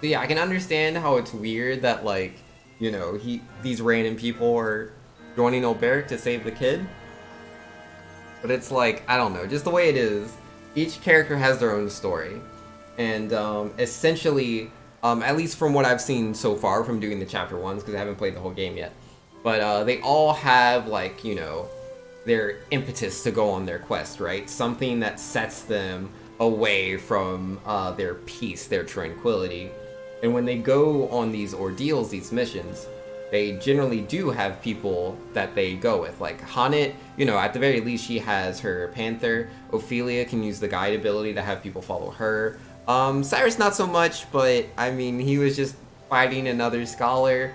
So yeah, I can understand how it's weird that like, these random people are joining Olberic to save the kid. But it's like, I don't know, just the way it is, each character has their own story. And essentially, at least from what I've seen so far from doing the chapter ones, because I haven't played the whole game yet, but they all have, like, their impetus to go on their quest, right? Something that sets them away from their peace, their tranquility. And when they go on these ordeals, these missions, they generally do have people that they go with. Like Hanit, at the very least, she has her Panther. Ophelia can use the guide ability to have people follow her. Cyrus not so much, but I mean, he was just fighting another scholar.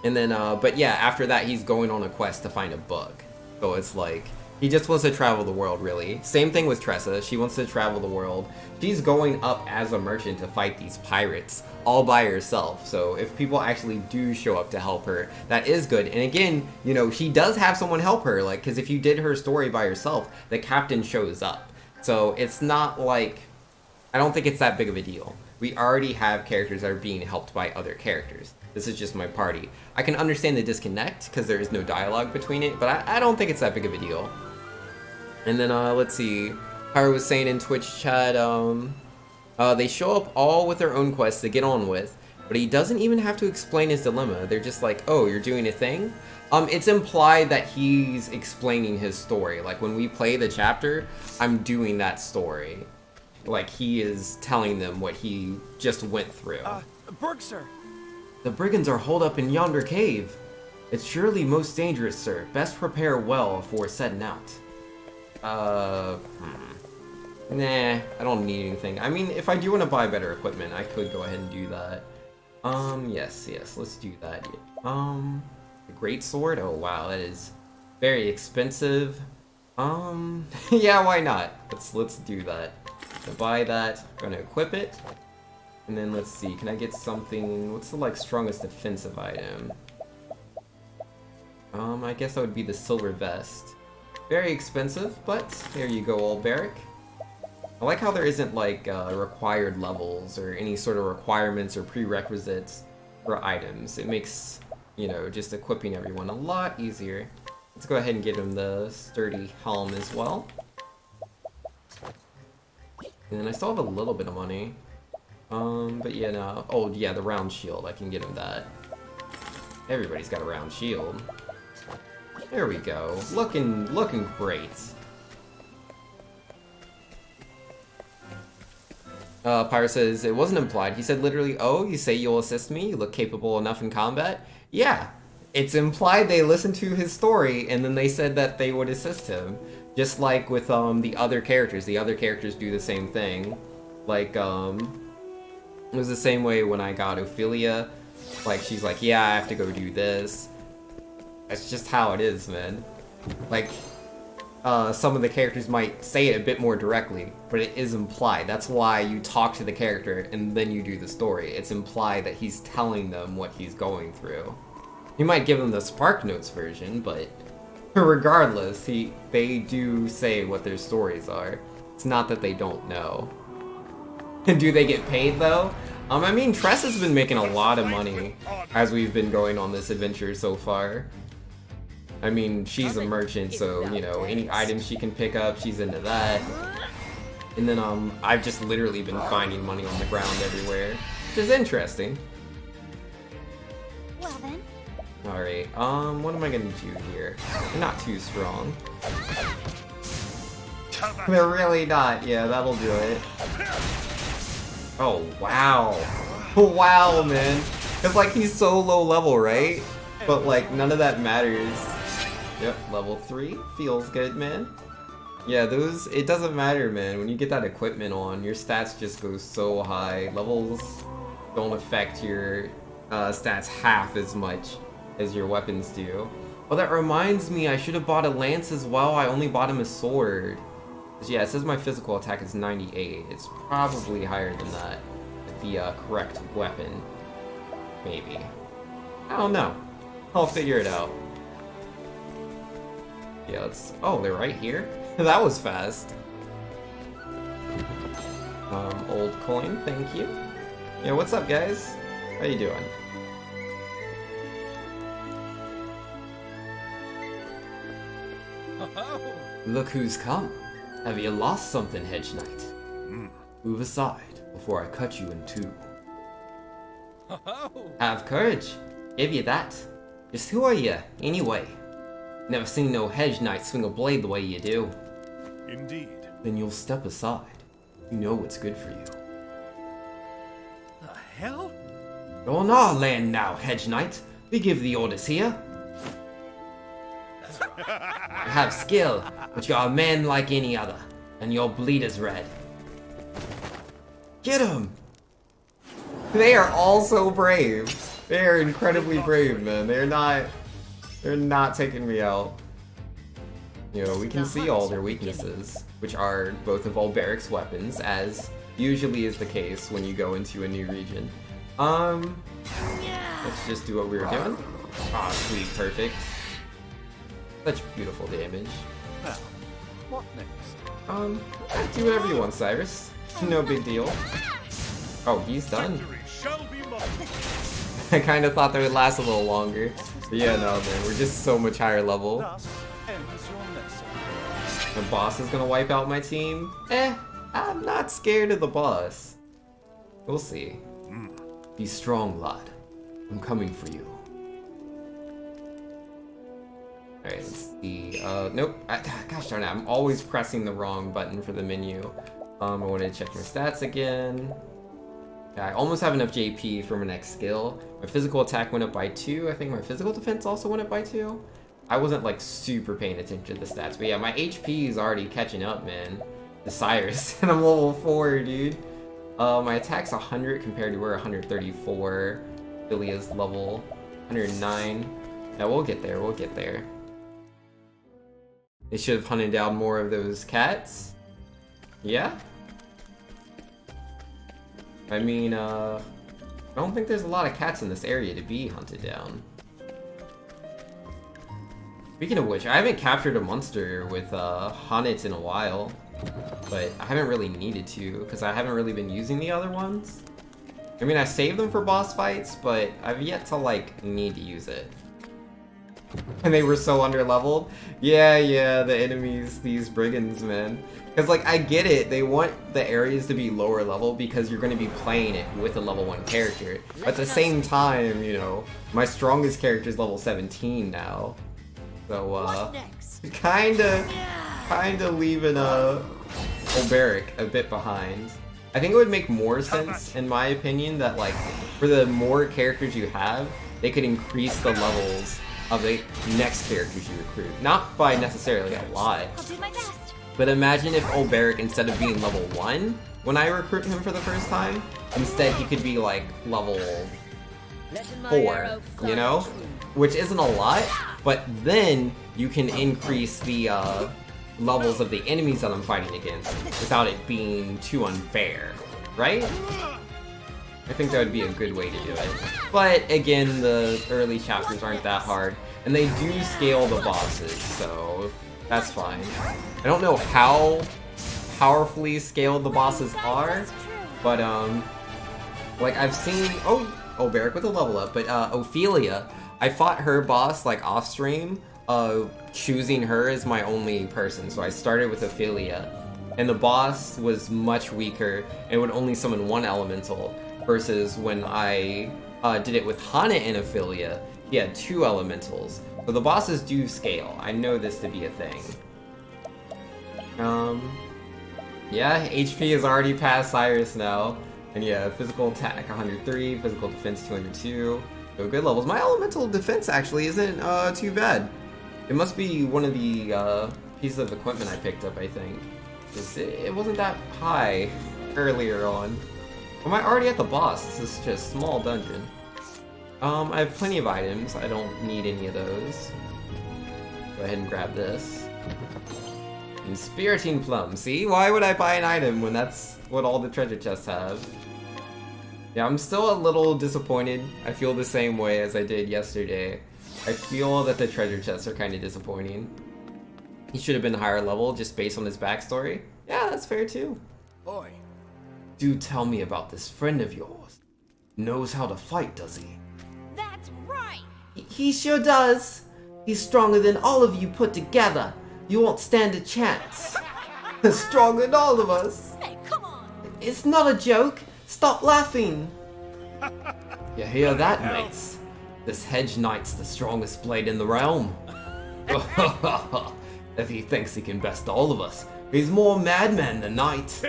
And then, but yeah, after that, he's going on a quest to find a book. So it's like, he just wants to travel the world, really. Same thing with Tressa. She wants to travel the world. She's going up as a merchant to fight these pirates all by herself. So if people actually do show up to help her, that is good. And again, she does have someone help her. Like, because if you did her story by herself, the captain shows up. So it's not like, I don't think it's that big of a deal. We already have characters that are being helped by other characters. This is just my party. I can understand the disconnect because there is no dialogue between it, but I don't think it's that big of a deal. And then, let's see. Pyro was saying in Twitch chat, they show up all with their own quests to get on with, but he doesn't even have to explain his dilemma. They're just like, oh, you're doing a thing? It's implied that he's explaining his story. Like, when we play the chapter, I'm doing that story. Like, he is telling them what he just went through. Berg, sir. The brigands are holed up in yonder cave. It's surely most dangerous, sir. Best prepare well before setting out. Nah, I don't need anything. I mean, if I do want to buy better equipment, I could go ahead and do that. Yes, let's do that. The great sword? Oh wow, that is very expensive. Yeah, why not? Let's do that. So buy that, gonna equip it. And then let's see, can I get something, what's the like strongest defensive item? I guess that would be the silver vest. Very expensive, but there you go, old Barrack. I like how there isn't like required levels or any sort of requirements or prerequisites for items. It makes, just equipping everyone a lot easier. Let's go ahead and get him the sturdy helm as well. And then I still have a little bit of money. But yeah, no. Oh yeah, the round shield, I can get him that. Everybody's got a round shield. There we go. Looking great. Pyro says, it wasn't implied. He said literally, oh, you say you'll assist me? You look capable enough in combat? Yeah. It's implied they listened to his story, and then they said that they would assist him. Just like with, the other characters. The other characters do the same thing. Like, it was the same way when I got Ophelia. Like, she's like, yeah, I have to go do this. That's just how it is, man. Like, some of the characters might say it a bit more directly, but it is implied. That's why you talk to the character and then you do the story. It's implied that he's telling them what he's going through. You might give them the Spark Notes version, but regardless, they do say what their stories are. It's not that they don't know. And do they get paid, though? I mean, Tress has been making a lot of money as we've been going on this adventure so far. I mean, she's a merchant, so, any items she can pick up, she's into that. And then, I've just literally been finding money on the ground everywhere, which is interesting. Well then. Alright, what am I gonna do here? They're not too strong. They're really not. Yeah, that'll do it. Oh, wow. Wow, man. It's like he's so low level, right? But, like, none of that matters. Yep, level 3. Feels good, man. Yeah, it doesn't matter, man. When you get that equipment on, your stats just go so high. Levels don't affect your stats half as much as your weapons do. Oh, that reminds me, I should have bought a lance as well. I only bought him a sword. Yeah, it says my physical attack is 98. It's probably higher than that with the correct weapon. Maybe. I don't know. I'll figure it out. Yeah, let's... Oh, they're right here? That was fast. Old coin, thank you. Yeah, what's up, guys? How you doing? Look who's come. Have you lost something, Hedge Knight? Move aside before I cut you in two. Have courage. Give you that. Just who are you, anyway? Never seen no Hedge Knight swing a blade the way you do. Indeed. Then you'll step aside. You know what's good for you. The hell? You're on our land now, Hedge Knight. We give the orders here. You have skill, but you're a man like any other, and your bleed is red. Get him! They are all so brave. They are incredibly brave, man. They're not taking me out. You know, we can see all their weaknesses, which are both of Olberic's weapons, as usually is the case when you go into a new region. Let's just do what we were doing. Ah, sweet, perfect. Such beautiful damage. Now, what next? Do whatever you want, Cyrus. No big deal. Oh, he's done. Victory shall be mine. I kind of thought that would last a little longer. But yeah, no, man, we're just so much higher level. Thus ends your lesson. The boss is gonna wipe out my team? I'm not scared of the boss. We'll see. Be strong, lad. I'm coming for you. Alright, let's see. Nope. Gosh darn it, I'm always pressing the wrong button for the menu. I want to check my stats again. Yeah, I almost have enough JP for my next skill. My physical attack went up by 2. I think my physical defense also went up by 2. I wasn't like super paying attention to the stats, but yeah, my HP is already catching up, man. To Cyrus, and I'm level 4, dude. My attack's 100 compared to her 134. Philia's level 109. Yeah, we'll get there, we'll get there. They should have hunted down more of those cats. Yeah? I mean, I don't think there's a lot of cats in this area to be hunted down. Speaking of which, I haven't captured a monster with Honnet in a while, but I haven't really needed to, because I haven't really been using the other ones. I mean, I saved them for boss fights, but I've yet to, like, need to use it. And they were so underleveled. Yeah, the enemies, these brigands, man. Because, like, I get it, they want the areas to be lower level because you're going to be playing it with a level 1 character. But at the same time, you know, my strongest character is level 17 now. So, kinda leaving, Olberic a bit behind. I think it would make more sense, in my opinion, that, like, for the more characters you have, they could increase the levels of the next characters you recruit. Not by necessarily a lot. I'll do my best. But imagine if Olberic, instead of being level 1 when I recruit him for the first time, instead he could be like level 4, you know? Which isn't a lot, but then you can increase the levels of the enemies that I'm fighting against without it being too unfair, right? I think that would be a good way to do it. But again, the early chapters aren't that hard, and they do scale the bosses, so that's fine. I don't know how powerfully scaled the bosses are, but like I've seen, Beric with a level up, but Ophelia, I fought her boss like off stream, choosing her as my only person, so I started with Ophelia, and the boss was much weaker and would only summon 1 elemental, versus when I did it with Hana and Ophelia, he had 2 elementals. So the bosses do scale. I know this to be a thing. Yeah, HP is already past Cyrus now. And yeah, physical attack 103, physical defense 202. So good levels. My elemental defense actually isn't too bad. It must be one of the pieces of equipment I picked up, I think. It wasn't that high earlier on. Am I already at the boss? This is such a small dungeon. I have plenty of items. I don't need any of those. Go ahead and grab this. Inspiriting Plum. See? Why would I buy an item when that's what all the treasure chests have? Yeah, I'm still a little disappointed. I feel the same way as I did yesterday. I feel that the treasure chests are kind of disappointing. He should have been higher level just based on his backstory. Yeah, that's fair too. Boy. Do tell me about this friend of yours. Knows how to fight, does he? That's right! He sure does. He's stronger than all of you put together. You won't stand a chance. Stronger than all of us. Hey, come on! It's not a joke. Stop laughing. You hear that, mates? This Hedge Knight's the strongest blade in the realm. If he thinks he can best all of us, he's more madman than knight.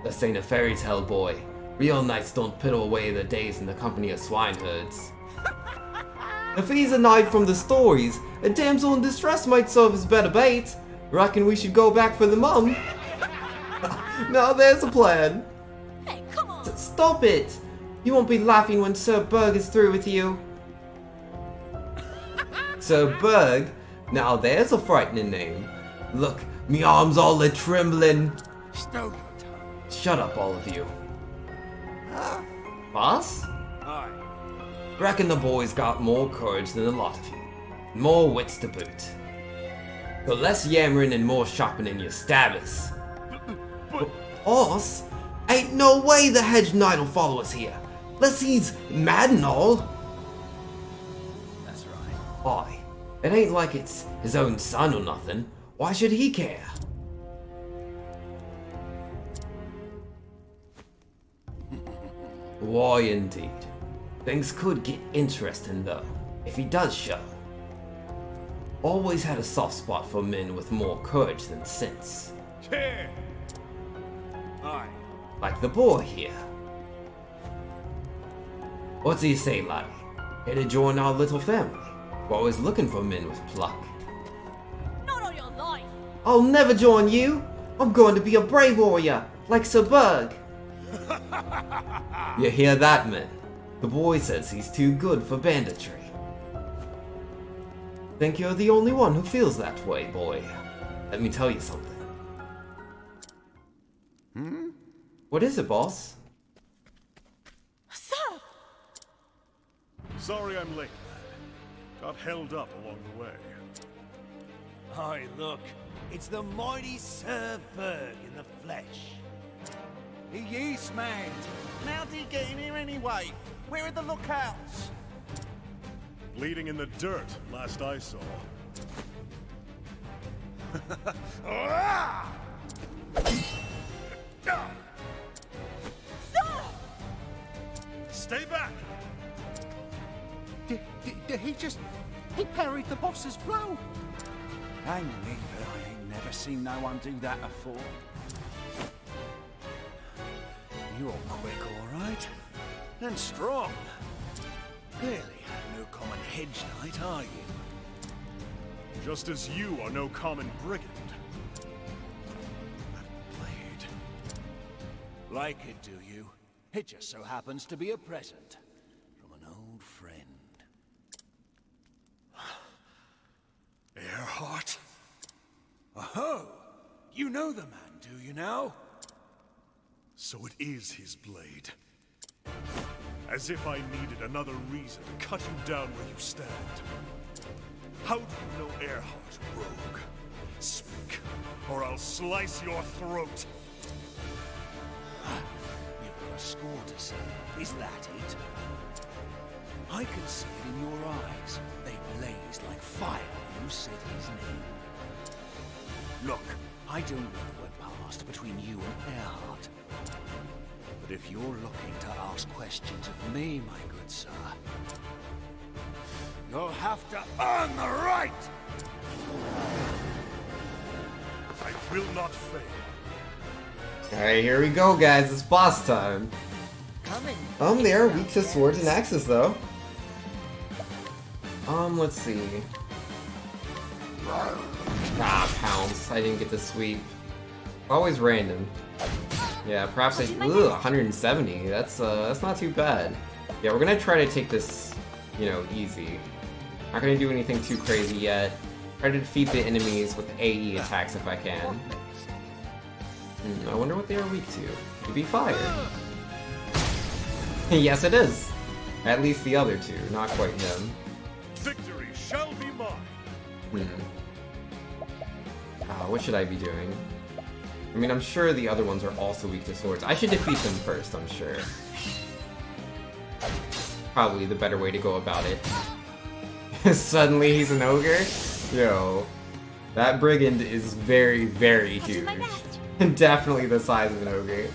This ain't a fairy tale, boy. Real knights don't piddle away their days in the company of swineherds. If he's a knight from the stories, a damsel in distress might serve as better bait. Reckon we should go back for the mum. Now there's a plan. Hey, come on! Stop it! You won't be laughing when Sir Berg is through with you. Sir Berg? Now there's a frightening name. Look, me arms all a trembling. Stow your tongue. Shut up, all of you. Boss? Aye. Reckon the boy's got more courage than a lot of you. More wits to boot. So less yammering and more sharpening your stabbers. Boss? Ain't no way the Hedge Knight will follow us here. Unless he's mad and all. That's right. Why? It ain't like it's his own son or nothing. Why should he care? Why indeed. Things could get interesting though, if he does show. Always had a soft spot for men with more courage than sense. Aye. Like the boy here. What's he say, laddie? Here to join our little family? We're always looking for men with pluck. Not on your life! I'll never join you! I'm going to be a brave warrior, like Sir Berg! You hear that, men? The boy says he's too good for banditry. Think you're the only one who feels that way, boy. Let me tell you something. What is it, boss? Sir! Sorry I'm late, lad. Got held up along the way. Aye, look. It's the mighty Sir Berg in the flesh. He is mad. How'd he get in here anyway? Where are the lookouts? Bleeding in the dirt, last I saw. Stay back! Did he just... He parried the boss's blow? Hang me, but I ain't never seen no one do that before. You're quick, all right. And strong. Clearly, no common hedge knight, are you? Just as you are no common brigand. That blade. Like it, do you? It just so happens to be a present from an old friend. Earhart? Oh, you know the man, do you now? So it is his blade. As if I needed another reason to cut you down where you stand. How do you know Earhart, rogue? Speak, or I'll slice your throat. You've got a score to settle. Is that it? I can see it in your eyes. They blaze like fire when you said his name. Look, I don't know what passed between you and Earhart. But if you're looking to ask questions of me, my good sir, you'll have to earn the right! I will not fail. Alright, here we go, guys. It's boss time. They are weak to swords and axes, though. Let's see. Ah, pounce. I didn't get the sweep. Always random. Yeah, perhaps 170. That's not too bad. Yeah, we're gonna try to take this, easy. Not gonna do anything too crazy yet. Try to defeat the enemies with AE attacks if I can. I wonder what they are weak to. Maybe fire. Yes, it is. At least the other two, not quite them. Victory shall be mine. What should I be doing? I mean, I'm sure the other ones are also weak to swords. I should defeat them first, I'm sure. probably the better way to go about it. Suddenly he's an ogre? Yo, that brigand is very, very huge. Definitely the size of an ogre.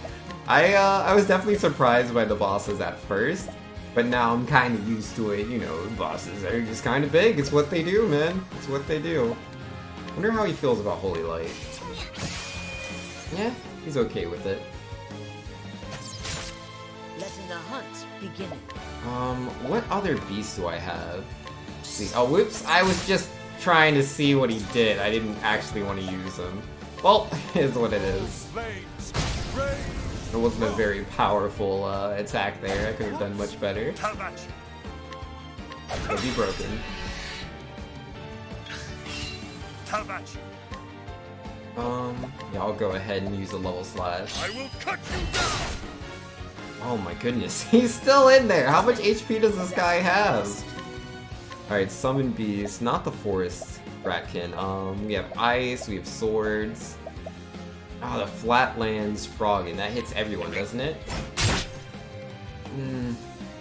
I was definitely surprised by the bosses at first, but now I'm kind of used to it. You know, bosses are just kind of big. It's what they do, man. It's what they do. Wonder how he feels about Holy Light. Yeah, he's okay with it. Letting the hunt begin. What other beasts do I have? Let's see. Oh, whoops! I was just trying to see what he did. I didn't actually want to use him. Well, is what it is. It wasn't a very powerful attack there. I could have done much better. It'll be broken. Yeah, I'll go ahead and use a level slash. I will cut you down. Oh my goodness, he's still in there! How much HP does this guy have? Alright, summon beast, not the forest ratkin. We have ice, we have swords. Oh, the flatlands frog, and that hits everyone, doesn't it?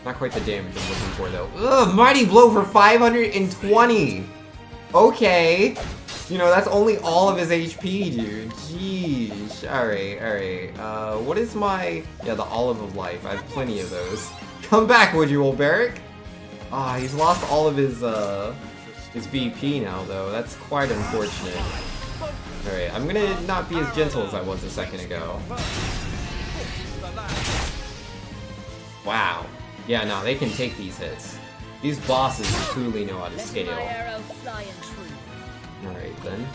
Not quite the damage I'm looking for though. Ugh, mighty blow for 520! Okay. You know, that's only all of his HP, dude. Jeez. Alright. What is my... Yeah, the Olive of Life. I have plenty of those. Come back, would you, old Barrack? Ah, he's lost all of his BP now, though. That's quite unfortunate. Alright, I'm gonna not be as gentle as I was a second ago. Wow. Yeah, no, they can take these hits. These bosses truly know how to scale. Alright then.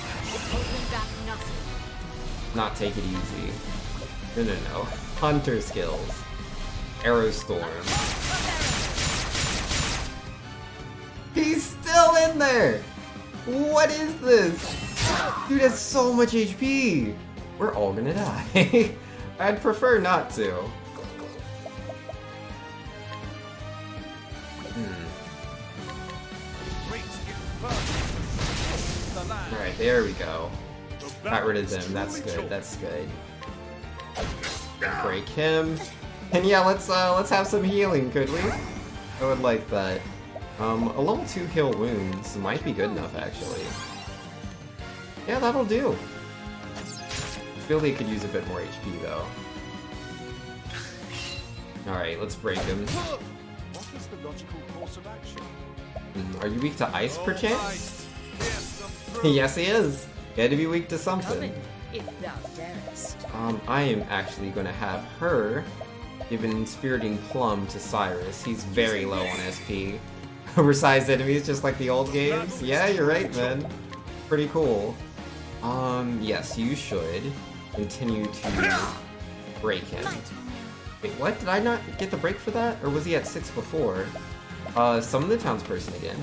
Not take it easy. No. Hunter skills. Arrow Storm. He's still in there! What is this? Dude has so much HP! We're all gonna die. I'd prefer not to. Alright, there we go. Got rid of them. That's good. That's good. Break him. And yeah, let's have some healing, could we? I would like that. A level 2 heal wounds might be good enough, actually. Yeah, that'll do. I feel they could use a bit more HP, though. Alright, let's break him. What is the logical course of action? Are you weak to ice, perchance? Yes, he is. He had to be weak to something. I am actually gonna have her give an Inspiriting Plum to Cyrus. He's very low on SP. Oversized enemies, just like the old games. Yeah, you're right, man. Pretty cool. Yes, you should continue to break him. Wait, what? Did I not get the break for that? Or was he at 6 before? Summon the townsperson again.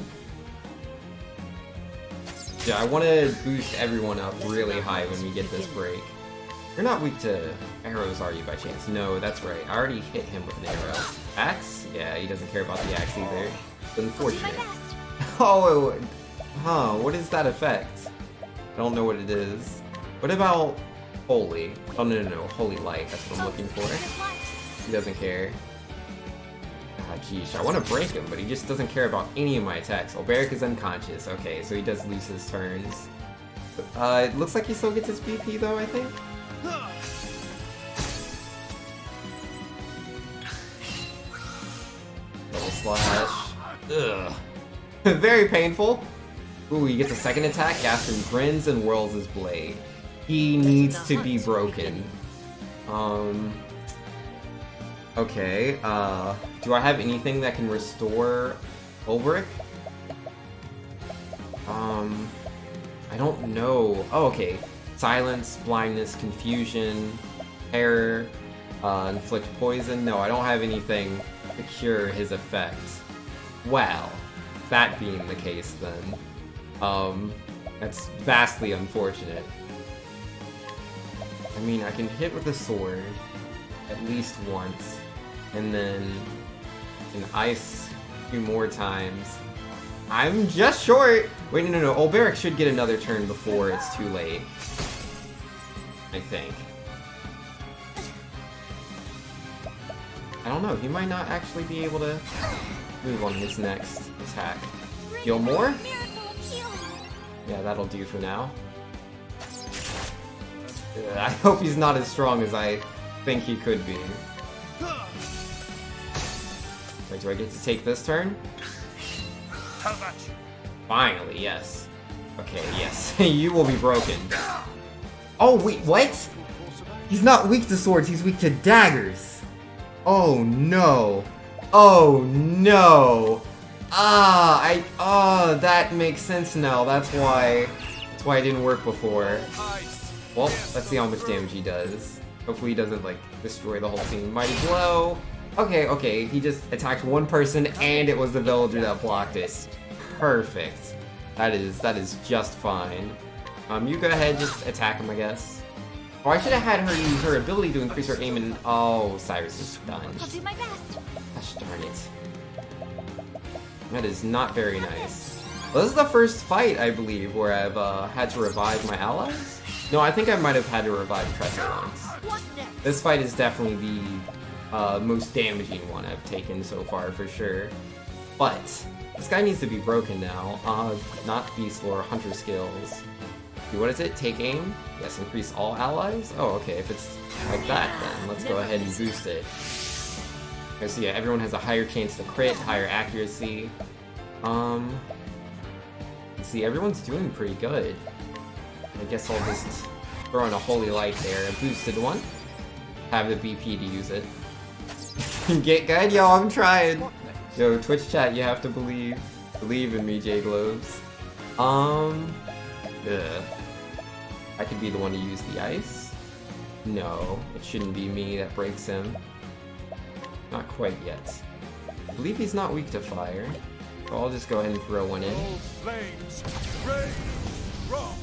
Yeah, I want to boost everyone up really high when we get this break. You're not weak to arrows, are you, by chance? No, that's right. I already hit him with an arrow. Axe? Yeah, he doesn't care about the axe either. It's unfortunate. Oh, huh, what is that effect? I don't know what it is. What about Holy? Oh, no, Holy Light. That's what I'm looking for. He doesn't care. Ah, geesh, I want to break him, but he just doesn't care about any of my attacks. Barrack is unconscious. Okay, so he does lose his turns. It looks like he still gets his BP, though, I think. Double slash. Ugh. Very painful. Ooh, he gets a second attack. Gaston grins and whirls his blade. He needs to be broken. Okay, do I have anything that can restore Ulbrich? I don't know. Oh, okay. Silence, blindness, confusion, terror, inflict poison. No, I don't have anything to cure his effect. Well, that being the case then, that's vastly unfortunate. I mean, I can hit with a sword at least once, and then an ice a few more times. I'm just short! Wait, no. Barrack should get another turn before it's too late. I think. I don't know, he might not actually be able to move on his next attack. Heal more? Miracle of healing. Yeah, that'll do for now. I hope he's not as strong as I think he could be. Wait, do I get to take this turn? How about you? Finally, yes. Okay, yes. You will be broken. Oh, wait, what? He's not weak to swords, he's weak to daggers. Oh, no. Oh, no. That makes sense now. That's why it didn't work before. Well, let's see how much damage he does. Hopefully he doesn't, like, destroy the whole team. Mighty Blow. Okay, he just attacked one person and it was the villager that blocked it. Perfect. That is just fine. You go ahead, just attack him, I guess. Oh, I should have had her use her ability to increase her aim and... Oh, Cyrus is done. I'll do my best. Gosh darn it. That is not very nice. Well, this is the first fight, I believe, where I've had to revive my allies. No, I think I might have had to revive Tressa once. What next? This fight is definitely the most damaging one I've taken so far, for sure. But this guy needs to be broken now. Not Beast Lore, Hunter skills. What is it? Take aim? Yes, increase all allies? Oh, okay, if it's like that, then let's go ahead and boost it. Okay, so yeah, everyone has a higher chance to crit, higher accuracy. Let's see, everyone's doing pretty good. I guess I'll just throw in a Holy Light there, a boosted one. Have the BP to use it. Get good? Yo, I'm trying! Yo, Twitch chat, you have to believe. Believe in me, J-Globes. I could be the one to use the ice. No, it shouldn't be me that breaks him. Not quite yet. I believe he's not weak to fire. So I'll just go ahead and throw one in. All flames, rain, rock.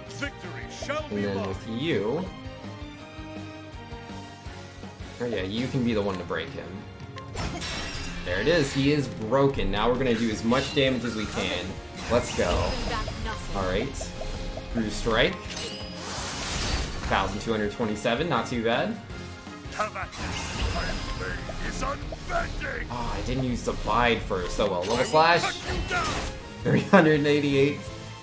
Victory shall And be then mine. with you... Oh yeah, you can be the one to break him. There it is, he is broken. Now we're gonna do as much damage as we can. Let's go. Alright. Through strike. 1,227, not too bad. Have at it. My blade is unbending. Oh, I didn't use the Bide first. So well, level slash. Cut you down. 388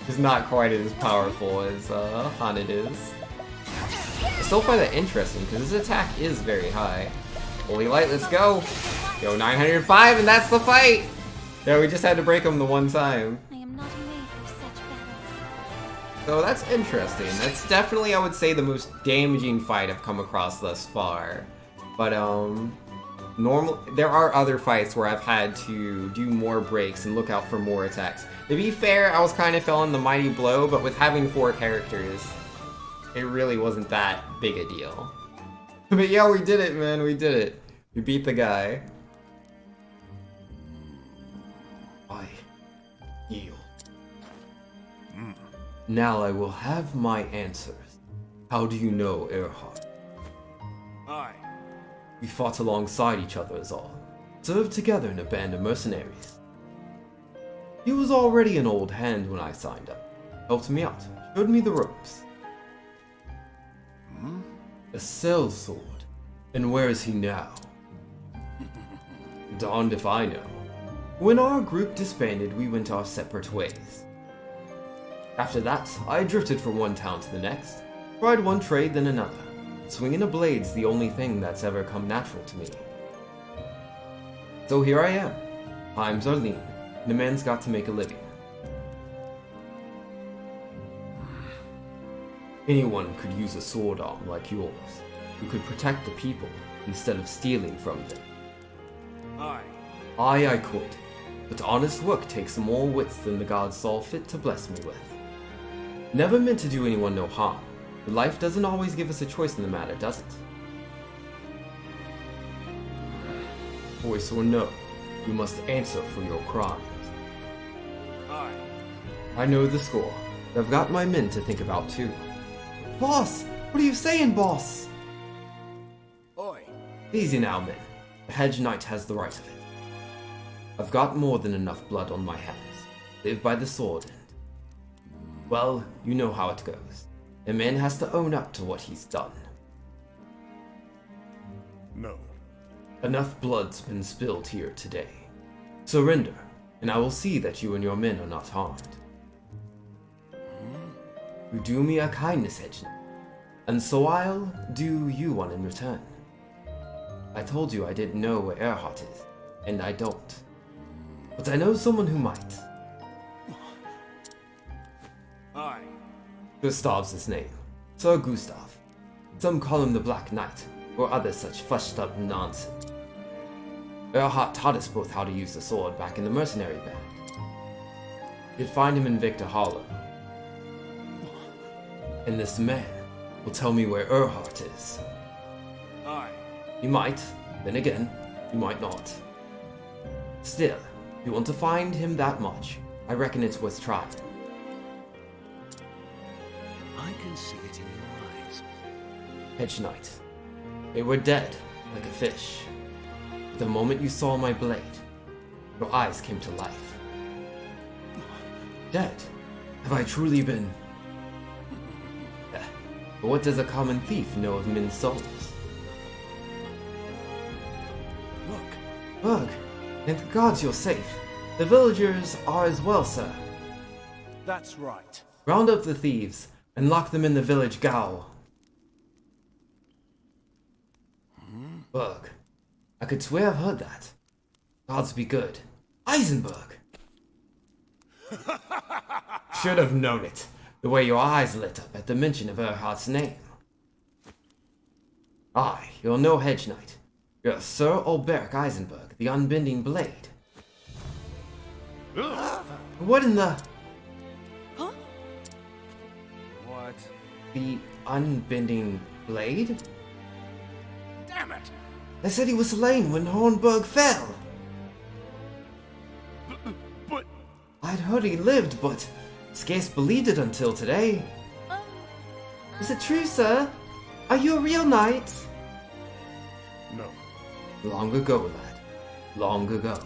is not quite as powerful as Haunted is. I still find that interesting because his attack is very high. Holy Light, let's go! Yo, 905, and that's the fight! Yeah, we just had to break him the one time. I am not made for such battles. So that's interesting. That's definitely, I would say, the most damaging fight I've come across thus far. But, there are other fights where I've had to do more breaks and look out for more attacks. To be fair, I was kind of feeling the Mighty Blow, but with having 4 characters, it really wasn't that big a deal. But yeah, we did it, man, we did it. We beat the guy. I yield. Now I will have my answers. How do you know Earhart? Aye. We fought alongside each other as all. Served together in a band of mercenaries. He was already an old hand when I signed up. Helped me out, showed me the ropes. A sellsword. And where is he now? Darned if I know. When our group disbanded, we went our separate ways. After that, I drifted from one town to the next, tried one trade then another. Swinging a blade's the only thing that's ever come natural to me. So here I am. Times are lean, and a man's got to make a living. Anyone could use a sword arm like yours, who could protect the people instead of stealing from them. Aye. I could, but honest work takes more wits than the gods saw fit to bless me with. Never meant to do anyone no harm, but life doesn't always give us a choice in the matter, does it? Voice or no, you must answer for your crimes. Aye. I know the score, but I've got my men to think about too. Boss! What are you saying, boss? Oi. Easy now, men. The Hedge Knight has the right of it. I've got more than enough blood on my hands. Live by the sword and... Well, you know how it goes. A man has to own up to what he's done. No. Enough blood's been spilled here today. Surrender, and I will see that you and your men are not harmed. You do me a kindness, Hedge Knight, and so I'll do you one in return. I told you I didn't know where Earhart is, and I don't. But I know someone who might. Aye. Gustav's his name. Sir Gustav. Some call him the Black Knight, or other such flushed up nonsense. Earhart taught us both how to use the sword back in the mercenary band. You'd find him in Victor Hollow. And this man will tell me where Earhart is. Aye. You might, then again, you might not. Still, if you want to find him that much, I reckon it's worth trying. I can see it in your eyes. Hedge Knight, they were dead, like a fish. But the moment you saw my blade, your eyes came to life. Dead? Have I truly been? But what does a common thief know of men's souls? Look, thank the gods you're safe. The villagers are as well, sir. That's right. Round up the thieves and lock them in the village gaol. Berg, I could swear I've heard that. Gods be good. Eisenberg! Should have known it, the way your eyes lit up at the mention of Earhart's name. Aye, you're no Hedge Knight. You're Sir Ulberich Eisenberg, the Unbending Blade. What in the... Huh? What? The Unbending Blade? Damn it! They said he was slain when Hornburg fell. But... I'd heard he lived, but scarce believed it until today. Is it true, sir? Are you a real knight? No. Long ago, lad. Long ago.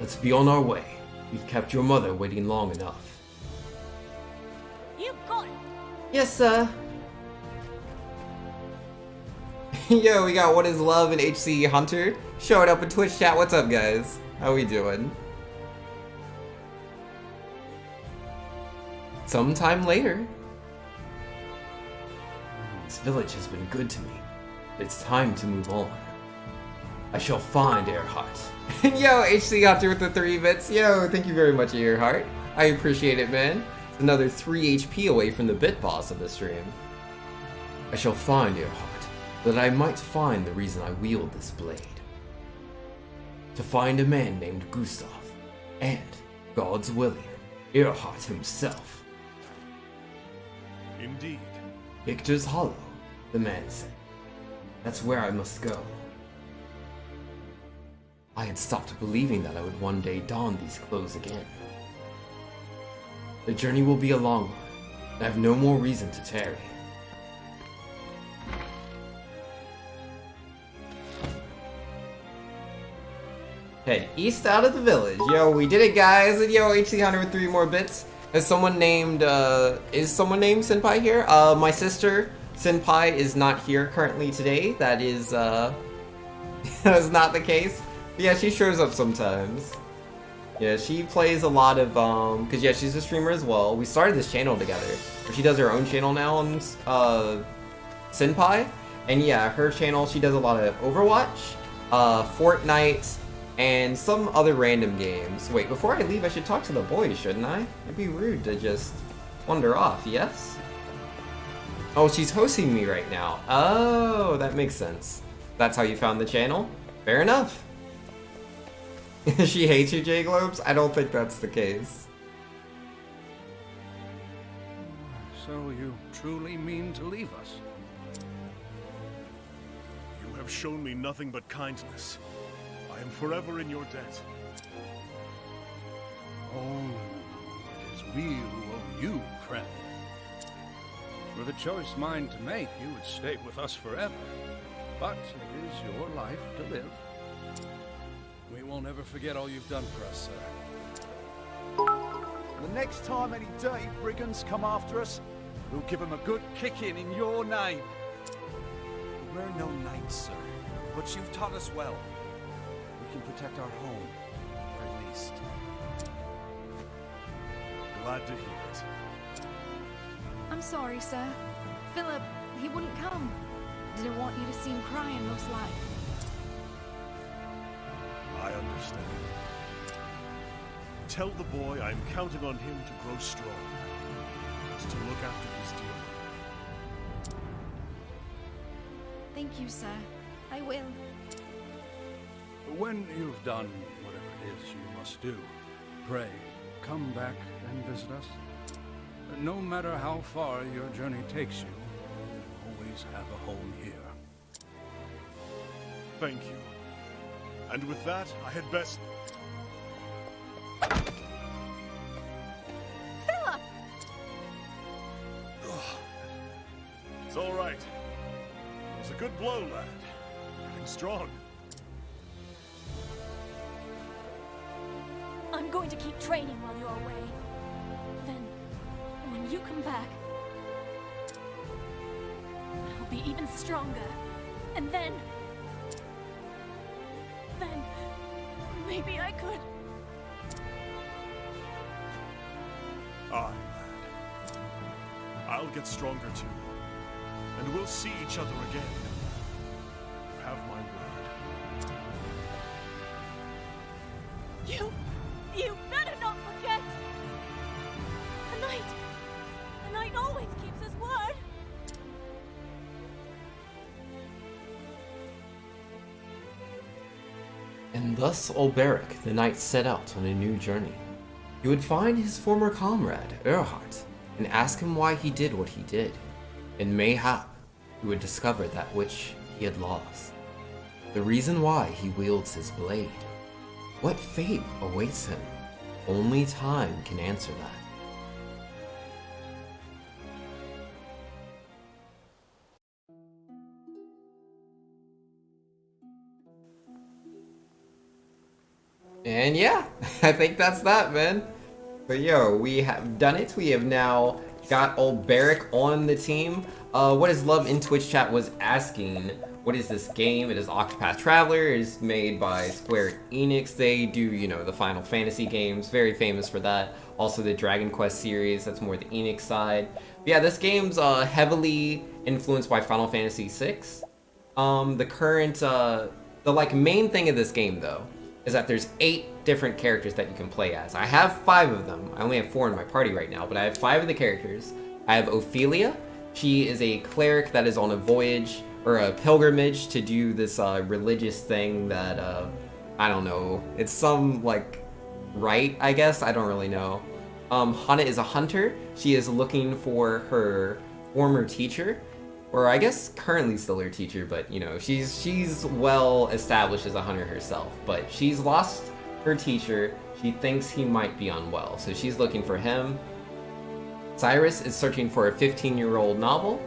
Let's be on our way. We've kept your mother waiting long enough. You got it. Yes, sir. Yo, we got What Is Love and HC Hunter showing up in Twitch chat. What's up, guys? How we doing? Sometime later. This village has been good to me. It's time to move on. I shall find Earhart. Yo, HC Hunter with the 3 bits. Yo, thank you very much, Earhart. I appreciate it, man. It's another 3 HP away from the bit boss of the stream. I shall find Earhart, that I might find the reason I wield this blade. To find a man named Gustav, and, God's willing, Earhart himself. Indeed. Victor's Hollow, the man said. That's where I must go. I had stopped believing that I would one day don these clothes again. The journey will be a long one, and I have no more reason to tarry. Head east out of the village. Yo, we did it, guys. And yo, HC Hunter with 3 more bits. Is someone named Senpai here? My sister, Senpai, is not here currently today. That is, that is not the case. But yeah, she shows up sometimes. Yeah, she plays a lot of, cause yeah, she's a streamer as well. We started this channel together. She does her own channel now on, Senpai. And yeah, her channel, she does a lot of Overwatch, Fortnite, and some other random games. Wait, before I leave, I should talk to the boys, shouldn't I? It'd be rude to just wander off, yes? Oh, she's hosting me right now. Oh, that makes sense. That's how you found the channel? Fair enough. She hates you, J-Globes? I don't think that's the case. So you truly mean to leave us? You have shown me nothing but kindness. I am forever in your debt. Oh, it is we who owe you, friend. With a choice mind to make, you would stay with us forever. But it is your life to live. We will never forget all you've done for us, sir. The next time any dirty brigands come after us, we'll give them a good kicking in your name. We're no knights, sir, but you've taught us well. We can protect our home, at the very least. Glad to hear it. I'm sorry, sir. Philip, he wouldn't come. Didn't want you to see him crying, most like. I understand. Tell the boy I'm counting on him to grow strong. To look after his dear mother. Thank you, sir. I will. When you've done whatever it is you must do, pray, come back and visit us. No matter how far your journey takes you, you always have a home here. Thank you. And with that, I had best... Philip! It's all right. It was a good blow, lad. Getting strong. I'm going to keep training while you're away. Then, when you come back, I'll be even stronger. And then maybe I could... Aye, lad. I'll get stronger too. And we'll see each other again. You have my word. You better not forget! A knight always keeps his word! And thus Ulberic, the knight, set out on a new journey. He would find his former comrade, Erhard, and ask him why he did what he did. And mayhap, he would discover that which he had lost. The reason why he wields his blade. What fate awaits him? Only time can answer that. And yeah, I think that's that, man. But yo, we have done it. We have now got old Barrick on the team. What is Love in Twitch chat was asking, what is this game? It is Octopath Traveler. It is made by Square Enix. They do, you know, the Final Fantasy games. Very famous for that. Also the Dragon Quest series. That's more the Enix side. But yeah, this game's heavily influenced by Final Fantasy VI. The current, the like main thing of this game though, is that there's 8 different characters that you can play as. I have 5 of them. I only have 4 in my party right now, but I have 5 of the characters. I have Ophelia. She is a cleric that is on a voyage or a pilgrimage to do this religious thing that, I don't know. It's some, like, rite, I guess? I don't really know. Hana is a hunter. She is looking for her former teacher. Or I guess currently still her teacher, but you know, she's well established as a hunter herself. But she's lost her teacher. She thinks he might be unwell, so she's looking for him. Cyrus is searching for a 15-year-old novel,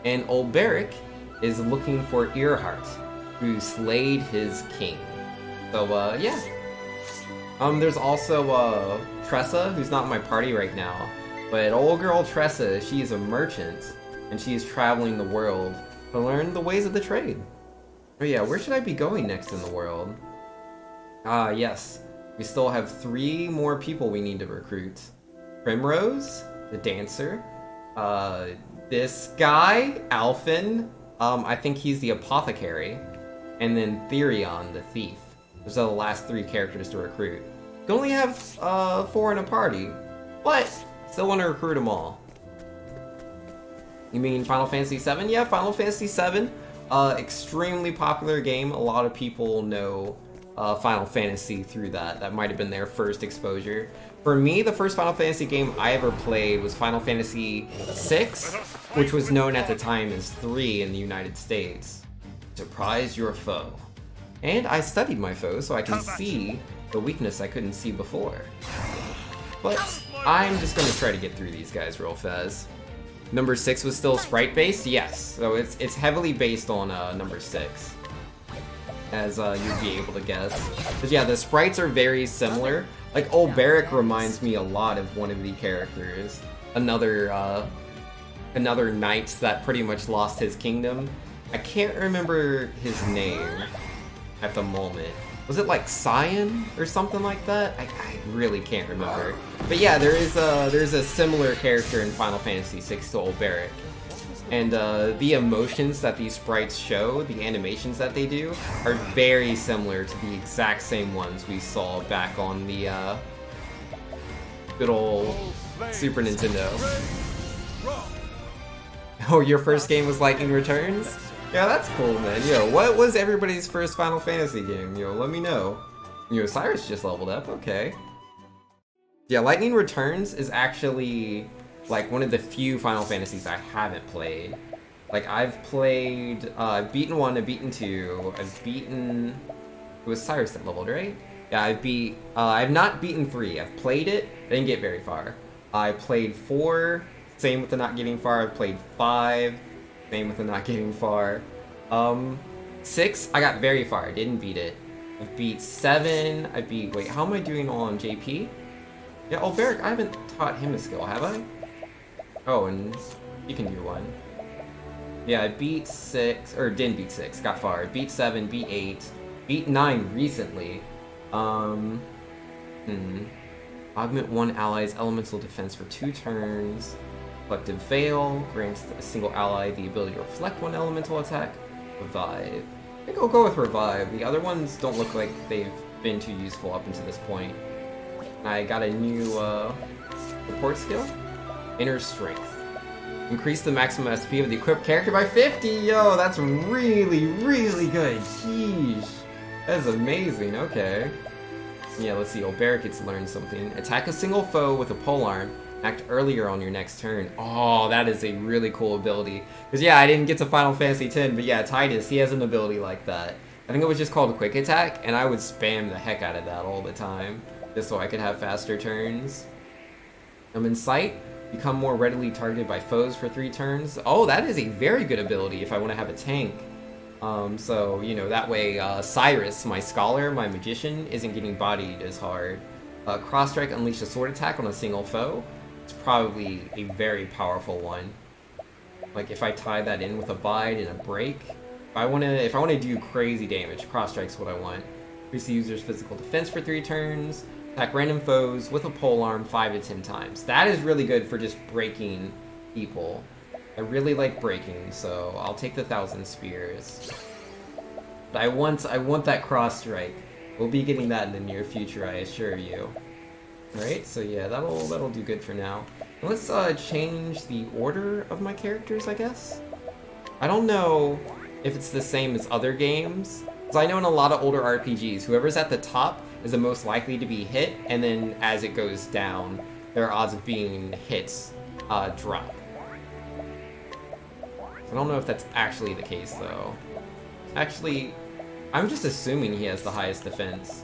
and Old Barrick is looking for Earhart, who slayed his king. So yeah. There's also Tressa, who's not in my party right now, but old girl Tressa, she is a merchant. And she is traveling the world to learn the ways of the trade. Oh yeah, where should I be going next in the world? Yes. We still have 3 more people we need to recruit. Primrose, the dancer. This guy, Alphen. I think he's the apothecary. And then Therion, the thief. Those are the last 3 characters to recruit. You can only have 4 in a party, but still want to recruit them all. You mean Final Fantasy VII? Yeah, Final Fantasy VII. Extremely popular game. A lot of people know Final Fantasy through that. That might have been their first exposure. For me, the first Final Fantasy game I ever played was Final Fantasy VI, which was known at the time as 3 in the United States. Surprise your foe. And I studied my foe so I can see the weakness I couldn't see before. But I'm just going to try to get through these guys real fast. Number 6 was still sprite-based? Yes. So it's heavily based on number 6. As you'd be able to guess. But yeah, the sprites are very similar. Like, Old Barrick reminds me a lot of one of the characters. Another knight that pretty much lost his kingdom. I can't remember his name at the moment. Was it like Cyan or something like that? I really can't remember. But yeah, there's a similar character in Final Fantasy VI to Olberic. And the emotions that these sprites show, the animations that they do, are very similar to the exact same ones we saw back on the good old Super Nintendo. Oh, your first game was Lightning Returns? Yeah, that's cool, man. Yo, what was everybody's first Final Fantasy game? Yo, let me know. Yo, Cyrus just leveled up, okay. Yeah, Lightning Returns is actually, like, one of the few Final Fantasies I haven't played. Like, I've played, I've beaten 1, I've beaten 2, I've beaten... It was Cyrus that leveled, right? Yeah, I've not beaten 3. I've played it, didn't get very far. I played 4, same with the not getting far. I've played 5, same with the not getting far. 6, I got very far, I didn't beat it. I beat 7, wait, how am I doing on JP? Yeah, Olberic, I haven't taught him a skill, have I? Oh, and you can do 1. Yeah, I beat 6, or didn't beat 6, got far. Beat 7, beat 8, beat 9 recently. Augment one ally's elemental defense for 2 turns. Reflective Veil grants a single ally the ability to reflect 1 elemental attack. Revive. I think I'll go with Revive. The other ones don't look like they've been too useful up until this point. I got a new support skill. Inner Strength. Increase the maximum SP of the equipped character by 50! Yo, that's really, really good. Sheesh. That is amazing, okay. Yeah, let's see. Olberic gets to learn something. Attack a single foe with a polearm. Act earlier on your next turn. Oh, that is a really cool ability. Because yeah, I didn't get to Final Fantasy X, but yeah, Titus, he has an ability like that. I think it was just called Quick Attack, and I would spam the heck out of that all the time. Just so I could have faster turns. In sight. Become more readily targeted by foes for 3 turns. Oh, that is a very good ability if I want to have a tank. So, you know, that way Cyrus, my scholar, my magician, isn't getting bodied as hard. Cross Strike, unleash a sword attack on a single foe. It's probably a very powerful one. Like if I tie that in with a bide and a break, if I want to do crazy damage, Cross Strike's what I want. Increase the user's physical defense for 3 turns. Attack random foes with a polearm 5 to 10 times. That is really good for just breaking people. I really like breaking, so I'll take the 1,000 spears. But I want that cross strike. We'll be getting that in the near future, I assure you. Alright, so yeah, that'll do good for now. Let's change the order of my characters, I guess. I don't know if it's the same as other games. Because I know in a lot of older RPGs, whoever's at the top is the most likely to be hit, and then as it goes down, their odds of being hits drop. I don't know if that's actually the case, though. Actually, I'm just assuming he has the highest defense.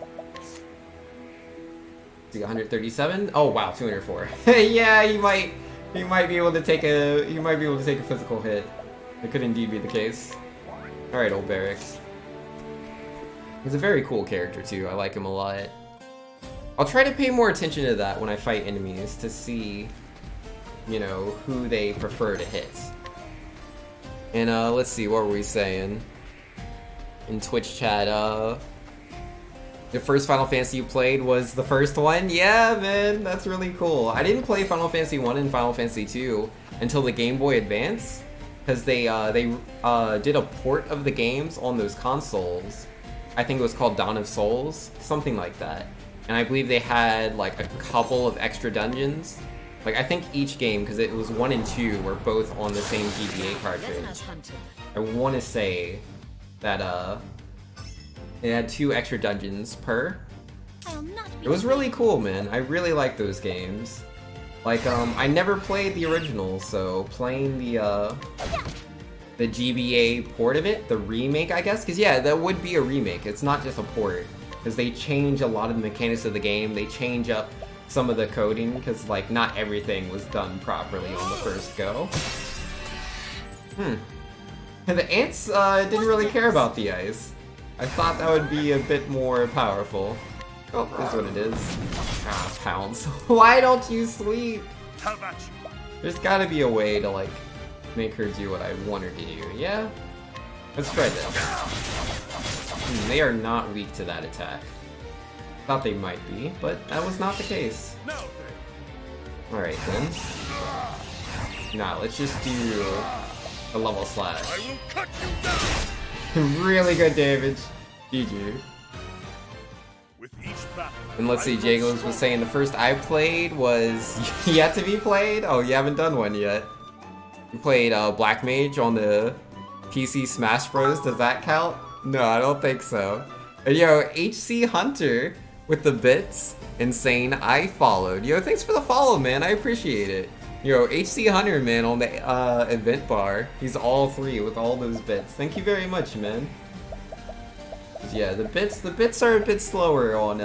See, 137? Oh wow, 204. Yeah, he might be able to take a physical hit. It could indeed be the case. All right, Olberic. He's a very cool character too. I like him a lot. I'll try to pay more attention to that when I fight enemies to see, you know, who they prefer to hit. And let's see, what were we saying in Twitch chat? The first Final Fantasy you played was the first one? Yeah, man, that's really cool. I didn't play Final Fantasy 1 and Final Fantasy 2 until the Game Boy Advance, because they did a port of the games on those consoles. I think it was called Dawn of Souls, something like that. And I believe they had like a couple of extra dungeons. Like I think each game, because it was 1 and 2, were both on the same GBA cartridge. I want to say that it had 2 extra dungeons per. It was really cool, man. I really like those games. Like I never played the original, so playing the GBA port of it, the remake, I guess, because yeah, that would be a remake. It's not just a port, because they change a lot of the mechanics of the game. They change up some of the coding, because like not everything was done properly on the first go. And the ants didn't really care about the ice. I thought that would be a bit more powerful. Oh, that's what it is. Ah, Pounce. Why don't you sleep? How about you? There's gotta be a way to like make her do what I want her to do, yeah? Let's try this. They are not weak to that attack. Thought they might be, but that was not the case. Alright then. Nah, let's just do a level slash. I will cut you down. Really good damage. GG. With each battle, And let's see, Jagos was saying the first I played was yet to be played? Oh, you haven't done one yet. You played Black Mage on the PC Smash Bros. Does that count? No, I don't think so. And yo, HC Hunter with the bits. Insane, I followed. Yo, thanks for the follow, man. I appreciate it. Yo, HC Hunter, man, on the event bar. He's all 3 with all those bits. Thank you very much, man. Yeah, the bits are a bit slower on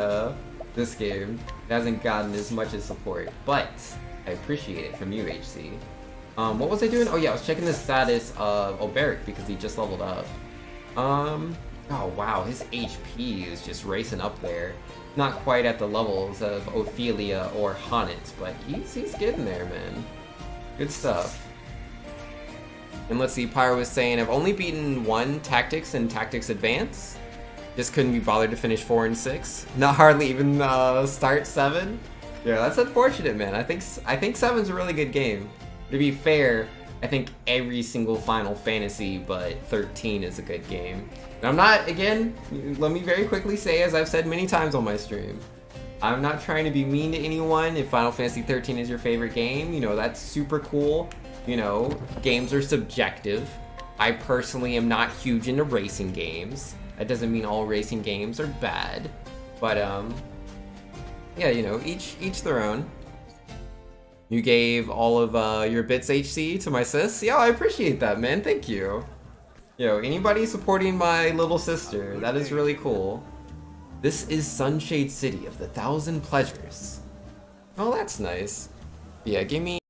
this game. It hasn't gotten as much as support, but I appreciate it from you, HC. What was I doing? Oh yeah, I was checking the status of Oberic because he just leveled up. Oh wow, his HP is just racing up there. Not quite at the levels of Ophelia or Honnet, but he's getting there, man. Good stuff. And let's see, Pyro was saying, I've only beaten 1 Tactics and Tactics Advance. Just couldn't be bothered to finish 4 and 6. Not hardly even start 7. Yeah, that's unfortunate, man. I think 7's a really good game. To be fair, I think every single Final Fantasy but 13 is a good game. And I'm not, again, let me very quickly say, as I've said many times on my stream, I'm not trying to be mean to anyone. If Final Fantasy 13 is your favorite game, you know, that's super cool. You know, games are subjective. I personally am not huge into racing games. That doesn't mean all racing games are bad. But, yeah, you know, each their own. You gave all of your bits HC to my sis. Yeah, I appreciate that, man. Thank you. Yo, anybody supporting my little sister, that is really cool. This is Sunshade City of the 1,000 Pleasures. Oh, that's nice. Yeah, give me